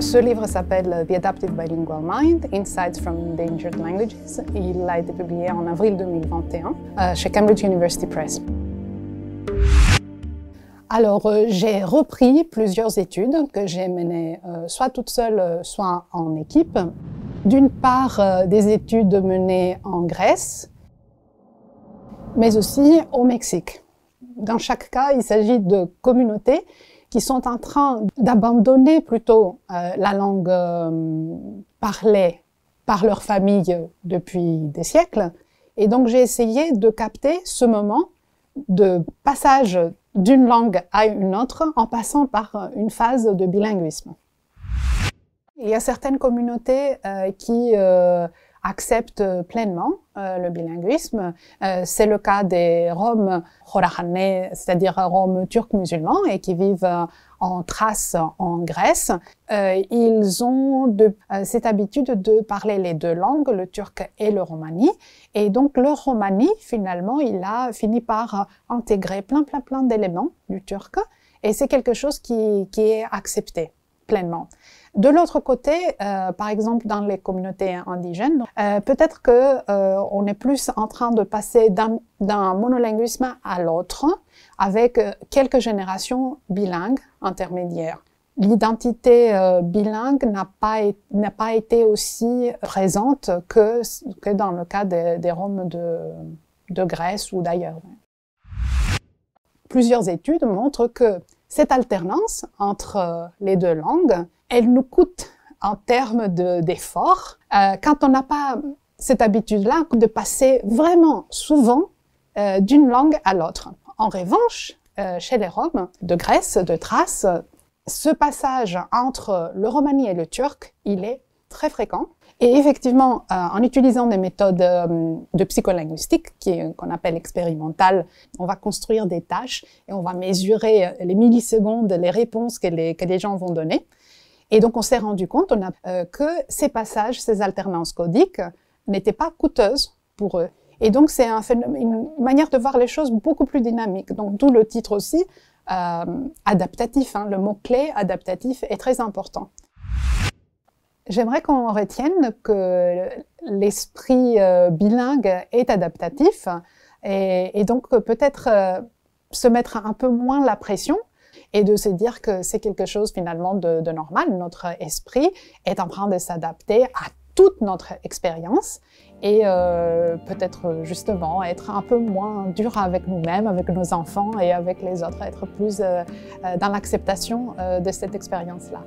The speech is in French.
Ce livre s'appelle The Adaptive Bilingual Mind, Insights from Endangered Languages. Il a été publié en avril 2021 chez Cambridge University Press. Alors, j'ai repris plusieurs études que j'ai menées soit toute seule, soit en équipe. D'une part, des études menées en Grèce, mais aussi au Mexique. Dans chaque cas, il s'agit de communautés qui sont en train d'abandonner plutôt la langue parlée par leur famille depuis des siècles. Et donc, j'ai essayé de capter ce moment de passage d'une langue à une autre en passant par une phase de bilinguisme. Il y a certaines communautés qui acceptent pleinement le bilinguisme. C'est le cas des Roms Horahanais, c'est-à-dire Roms turcs musulmans et qui vivent en Thrace en Grèce. Ils ont cette habitude de parler les deux langues, le turc et le romani. Et donc le romani, finalement, il a fini par intégrer plein d'éléments du turc. Et c'est quelque chose qui est accepté pleinement. De l'autre côté, par exemple dans les communautés indigènes, peut-être que on est plus en train de passer d'un monolinguisme à l'autre, avec quelques générations bilingues intermédiaires. L'identité bilingue n'a pas été aussi présente que dans le cas des Roms de Grèce ou d'ailleurs. Plusieurs études montrent que cette alternance entre les deux langues, elle nous coûte en termes d'efforts quand on n'a pas cette habitude-là de passer vraiment souvent d'une langue à l'autre. En revanche, chez les Roms de Grèce, de Thrace, ce passage entre le romani et le turc, il est très fréquent. Et effectivement, en utilisant des méthodes de psycholinguistique, qu'on appelle expérimentales, on va construire des tâches et on va mesurer les millisecondes, les réponses que les gens vont donner. Et donc, on s'est rendu compte que ces passages, ces alternances codiques, n'étaient pas coûteuses pour eux. Et donc, c'est une manière de voir les choses beaucoup plus dynamique. Donc, d'où le titre aussi, adaptatif. Le mot-clé adaptatif est très important. J'aimerais qu'on retienne que l'esprit bilingue est adaptatif et donc peut-être se mettre un peu moins la pression et de se dire que c'est quelque chose finalement de normal. Notre esprit est en train de s'adapter à toute notre expérience et peut-être justement être un peu moins dur avec nous-mêmes, avec nos enfants et avec les autres, être plus dans l'acceptation de cette expérience-là.